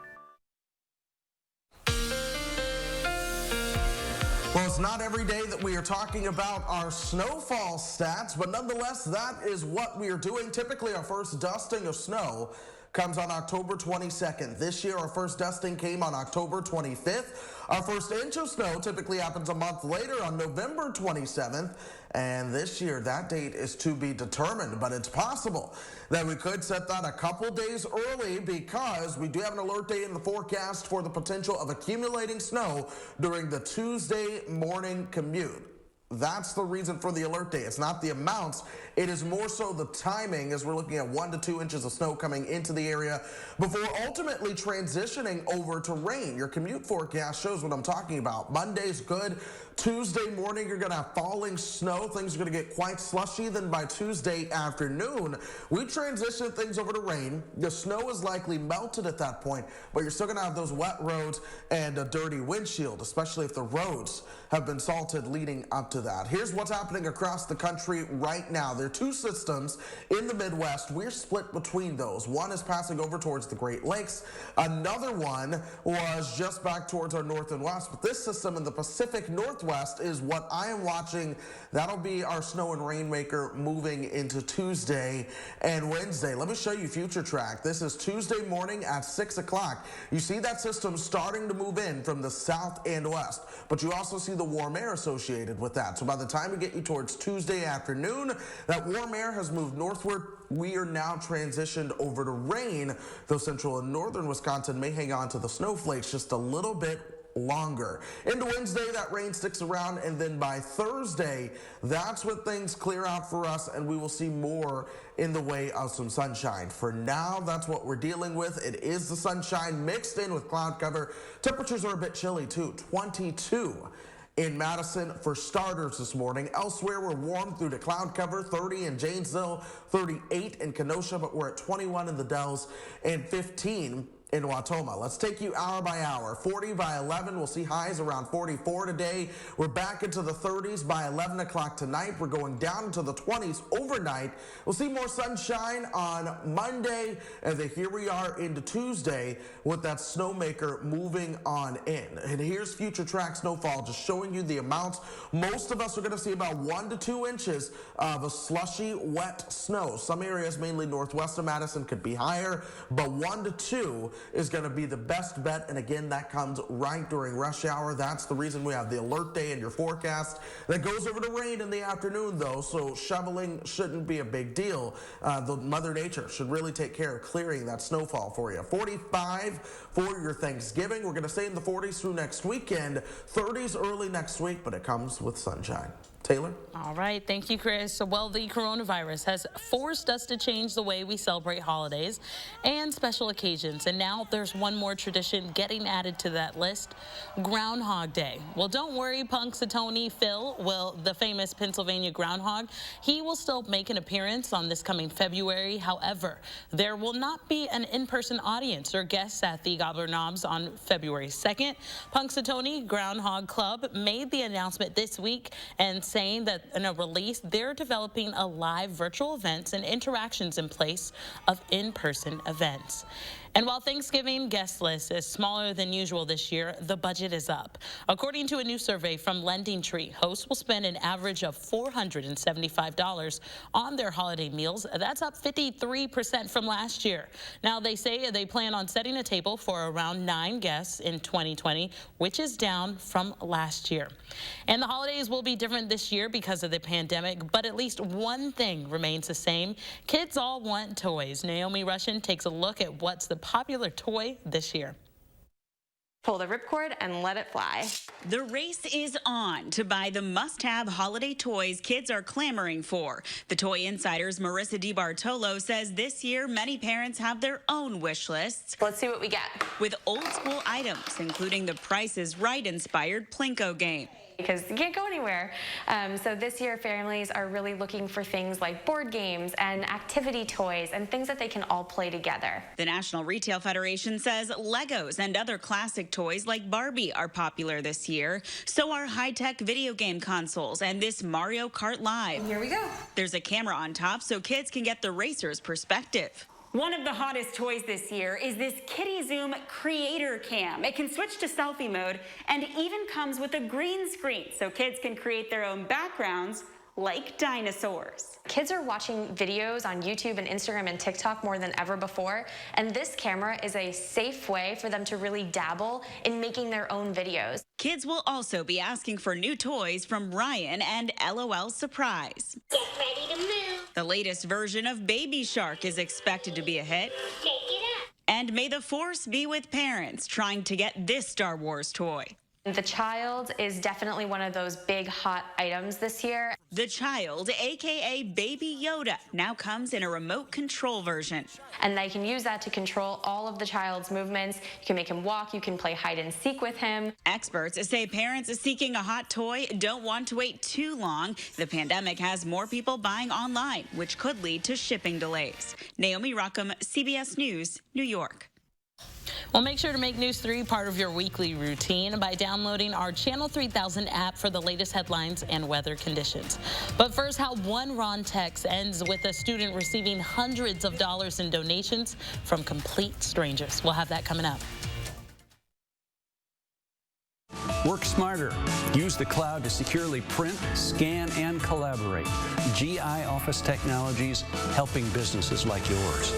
Well, it's not every day that we are talking about our snowfall stats, but nonetheless, that is what we are doing. Typically, our first dusting of snow comes on October 22nd. This year, our first dusting came on October 25th. Our first inch of snow typically happens a month later on November 27th. And this year, that date is to be determined, but it's possible that we could set that a couple days early because we do have an alert day in the forecast for the potential of accumulating snow during the Tuesday morning commute. That's the reason for the alert day. It's not the amounts. It is more so the timing, as we're looking at 1 to 2 inches of snow coming into the area before ultimately transitioning over to rain. Your commute forecast shows what I'm talking about. Monday's good. Tuesday morning, you're going to have falling snow. Things are going to get quite slushy. Then by Tuesday afternoon, we transition things over to rain. The snow is likely melted at that point, but you're still going to have those wet roads and a dirty windshield, especially if the roads have been salted leading up to that. Here's what's happening across the country right now. There are two systems in the Midwest. We're split between those. One is passing over towards the Great Lakes. Another one was just back towards our north and west. But this system in the Pacific Northwest is what I am watching. That'll be our snow and rainmaker moving into Tuesday and Wednesday. Let me show you future track. This is Tuesday morning at 6 o'clock. You see that system starting to move in from the south and west, but you also see the warm air associated with that. So by the time we get you towards Tuesday afternoon, that warm air has moved northward. We are now transitioned over to rain, though central and northern Wisconsin may hang on to the snowflakes just a little bit longer. Into Wednesday, that rain sticks around, and then by Thursday, that's when things clear out for us, and we will see more in the way of some sunshine. For now, that's what we're dealing with. It is the sunshine mixed in with cloud cover. Temperatures are a bit chilly, too. 22 in Madison for starters this morning. Elsewhere, we're warm through to cloud cover. 30 in Janesville, 38 in Kenosha, but we're at 21 in the Dells and 15 in Wautoma. Let's take you hour by hour. 40 by 11, we'll see highs around 44 today. We're back into the 30s by 11 o'clock tonight. We're going down into the 20s overnight. We'll see more sunshine on Monday, and then here we are into Tuesday with that snowmaker moving on in. And here's future track snowfall, just showing you the amounts. Most of us are going to see about 1 to 2 inches of a slushy, wet snow. Some areas, mainly northwest of Madison, could be higher, but 1 to 2 is going to be the best bet. And again, that comes right during rush hour. That's the reason we have the alert day in your forecast. That goes over to rain in the afternoon, though, so shoveling shouldn't be a big deal. The Mother Nature should really take care of clearing that snowfall for you. 45 for your Thanksgiving. We're going to stay in the 40s through next weekend. 30s early next week, but it comes with sunshine. Taylor? All right. Thank you, Chris. Well, the coronavirus has forced us to change the way we celebrate holidays and special occasions. And now there's one more tradition getting added to that list, Groundhog Day. Well, don't worry, Punxsutawney Phil, the famous Pennsylvania groundhog, he will still make an appearance on this coming February. However, there will not be an in-person audience or guests at the Gobbler Knobs on February 2nd. Punxsutawney Groundhog Club made the announcement this week and saying that in a release, they're developing a live virtual events and interactions in place of in-person events. And while Thanksgiving guest list is smaller than usual this year, the budget is up. According to a new survey from Lending Tree, hosts will spend an average of $475 on their holiday meals. That's up 53% from last year. Now, they say they plan on setting a table for around 9 guests in 2020, which is down from last year. And the holidays will be different this year because of the pandemic, but at least one thing remains the same. Kids all want toys. Naomi Rushin takes a look at what's the popular toy this year. Pull the ripcord and let it fly. The race is on to buy the must-have holiday toys kids are clamoring for. The Toy Insider's Marissa DiBartolo says this year many parents have their own wish lists. Let's see what we get. With old school items, including the Price is Right inspired Plinko game. because you can't go anywhere. So this year, families are really looking for things like board games and activity toys and things that they can all play together. The National Retail Federation says Legos and other classic toys like Barbie are popular this year. So are high-tech video game consoles and this Mario Kart Live. Here we go. There's a camera on top so kids can get the racer's perspective. One of the hottest toys this year is this Kitty Zoom Creator Cam. It can switch to selfie mode and even comes with a green screen so kids can create their own backgrounds like dinosaurs. Kids are watching videos on YouTube and Instagram and TikTok more than ever before, and this camera is a safe way for them to really dabble in making their own videos. Kids will also be asking for new toys from Ryan and LOL Surprise. Get ready to move. The latest version of Baby Shark is expected to be a hit. Shake it up. And may the force be with parents trying to get this Star Wars toy. The Child is definitely one of those big hot items this year. The Child, aka Baby Yoda, now comes in a remote control version. And they can use that to control all of the child's movements. You can make him walk, you can play hide and seek with him. Experts say parents seeking a hot toy don't want to wait too long. The pandemic has more people buying online, which could lead to shipping delays. Naomi Rockham, CBS News, New York. Well, make sure to make News 3 part of your weekly routine by downloading our Channel 3000 app for the latest headlines and weather conditions. But first, how one Ron text ends with a student receiving hundreds of dollars in donations from complete strangers. We'll have that coming up. Work smarter. Use the cloud to securely print, scan, and collaborate. GI Office Technologies, helping businesses like yours.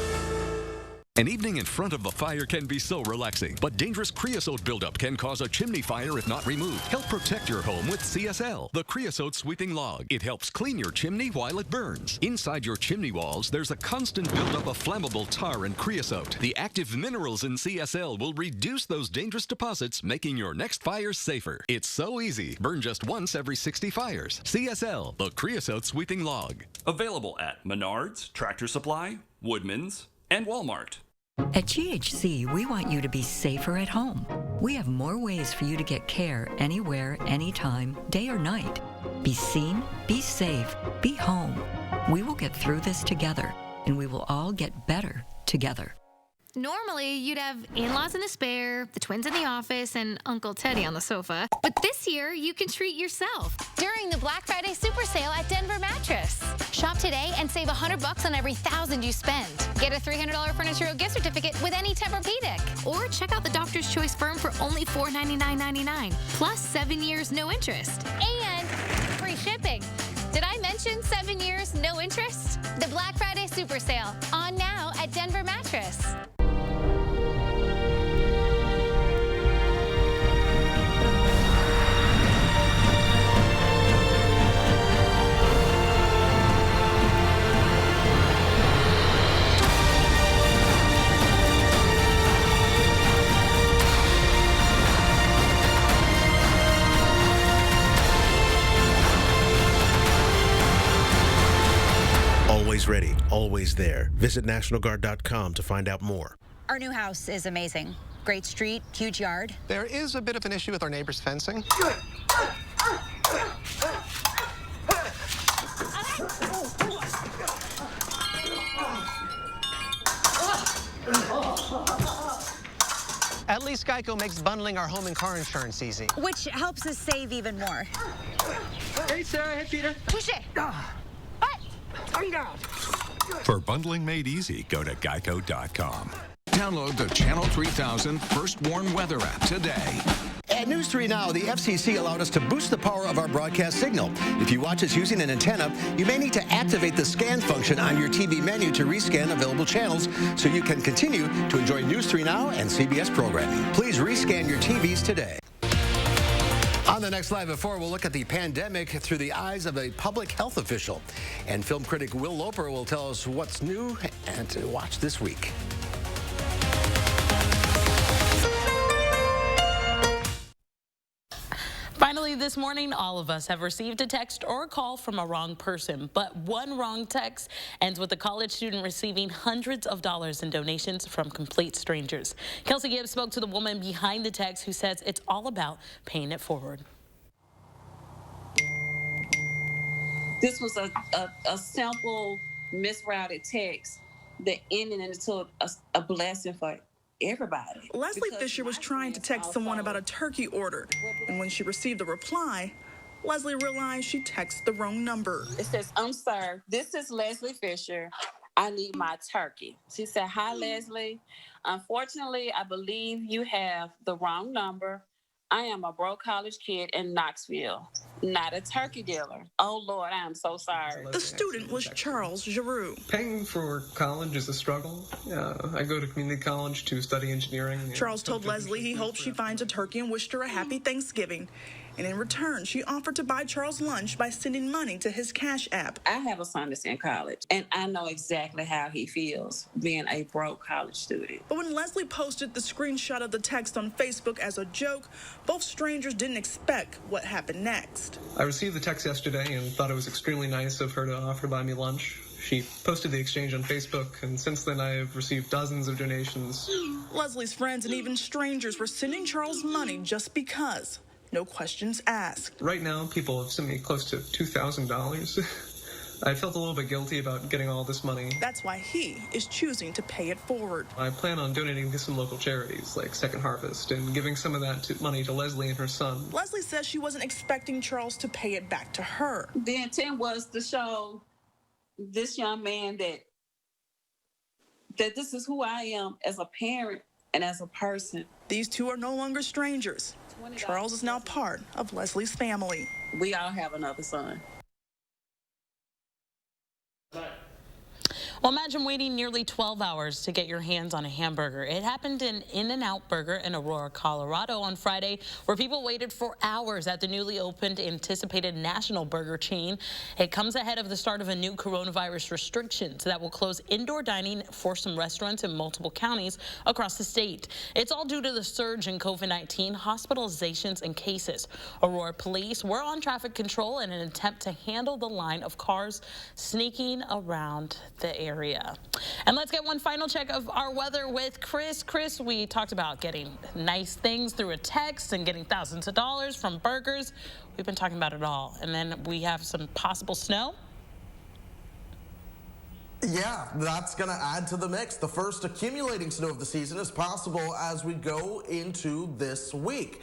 An evening in front of a fire can be so relaxing, but dangerous creosote buildup can cause a chimney fire if not removed. Help protect your home with CSL, the creosote sweeping log. It helps clean your chimney while it burns. Inside your chimney walls, there's a constant buildup of flammable tar and creosote. The active minerals in CSL will reduce those dangerous deposits, making your next fire safer. It's so easy. Burn just once every 60 fires. CSL, the creosote sweeping log. Available at Menards, Tractor Supply, Woodman's, and Walmart. At GHC, we want you to be safer at home. We have more ways for you to get care anywhere, anytime, day or night. Be seen, be safe, be home. We will get through this together, and we will all get better together. Normally, you'd have in-laws in the spare, the twins in the office, and Uncle Teddy on the sofa. But this year, you can treat yourself during the Black Friday Super Sale at Denver Mattress. Shop today and save $100 on every $1,000 you spend. Get a $300 Furniture Row gift certificate with any Tempur-Pedic. Or check out the Doctor's Choice Firm for only $499.99, plus 7 years, no interest. And free shipping. Did I mention 7 years, no interest? The Black Friday Super Sale, on now at Denver Mattress. Always ready, always there. Visit NationalGuard.com to find out more. Our new house is amazing. Great street, huge yard. There is a bit of an issue with our neighbor's fencing. At least Geico makes bundling our home and car insurance easy. Which helps us save even more. Hey, Sarah. Hey, Peter. Push it. For bundling made easy, go to geico.com. Download the Channel 3000 First Warn Weather app today. At News 3 Now, the FCC allowed us to boost the power of our broadcast signal. If you watch us using an antenna, you may need to activate the scan function on your TV menu to rescan available channels so you can continue to enjoy News 3 Now and CBS programming. Please rescan your TVs today. On the next Live at 4, we'll look at the pandemic through the eyes of a public health official. And film critic Will Loper will tell us what's new and to watch this week. Finally, this morning, all of us have received a text or a call from a wrong person. But one wrong text ends with a college student receiving hundreds of dollars in donations from complete strangers. Kelsey Gibbs spoke to the woman behind the text who says it's all about paying it forward. This was a simple misrouted text that ended into a blessing for everybody. Leslie Fisher was trying to text someone about a turkey order, and when she received a reply, Leslie realized she texted the wrong number. It says, "I'm sorry, this is Leslie Fisher. I need my turkey." She said, "Hi, Leslie. Unfortunately, I believe you have the wrong number. I am a broke college kid in Knoxville, not a turkey dealer. Oh, Lord, I am so sorry." The student was Charles Giroux. Paying for college is a struggle. I go to community college to study engineering. Charles told Leslie he hopes she finds a turkey and wished her a happy Thanksgiving. And in return, she offered to buy Charles lunch by sending money to his Cash App. I have a son that's in college, and I know exactly how he feels being a broke college student. But when Leslie posted the screenshot of the text on Facebook as a joke, both strangers didn't expect what happened next. I received the text yesterday and thought it was extremely nice of her to offer to buy me lunch. She posted the exchange on Facebook, and since then I have received dozens of donations. Leslie's friends and even strangers were sending Charles money just because. No questions asked. Right now, people have sent me close to $2,000. I felt a little bit guilty about getting all this money. That's why he is choosing to pay it forward. I plan on donating to some local charities like Second Harvest and giving some of that money to Leslie and her son. Leslie says she wasn't expecting Charles to pay it back to her. The intent was to show this young man that this is who I am as a parent and as a person. These two are no longer strangers. Charles is now part of Leslie's family. We all have another son. Well, imagine waiting nearly 12 hours to get your hands on a hamburger. It happened in In-N-Out Burger in Aurora, Colorado on Friday, where people waited for hours at the newly opened anticipated national burger chain. It comes ahead of the start of a new coronavirus restrictions that will close indoor dining for some restaurants in multiple counties across the state. It's all due to the surge in COVID-19 hospitalizations and cases. Aurora police were on traffic control in an attempt to handle the line of cars sneaking around the area. And let's get one final check of our weather with Chris. Chris, we talked about getting nice things through a text and getting thousands of dollars from burgers. We've been talking about it all. And then we have some possible snow. Yeah, that's going to add to the mix. The first accumulating snow of the season is possible as we go into this week.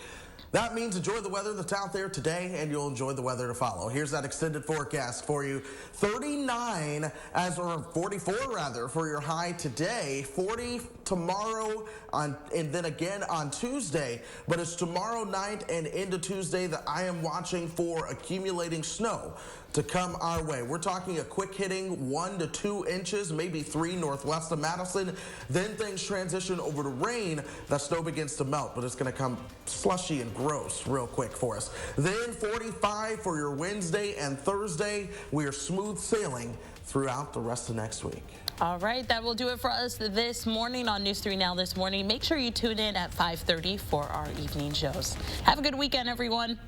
That means enjoy the weather that's out there today, and you'll enjoy the weather to follow. Here's that extended forecast for you. 44 for your high today, 40 tomorrow, and then again on Tuesday. But it's tomorrow night and into Tuesday that I am watching for accumulating snow to come our way. We're talking a quick hitting 1 to 2 inches, maybe 3 northwest of Madison. Then things transition over to rain. That snow begins to melt, but it's going to come slushy and gross real quick for us. Then 45 for your Wednesday and Thursday. We are smooth sailing throughout the rest of next week. All right, that will do it for us this morning on News 3 Now This Morning. Make sure you tune in at 5:30 for our evening shows. Have a good weekend, everyone.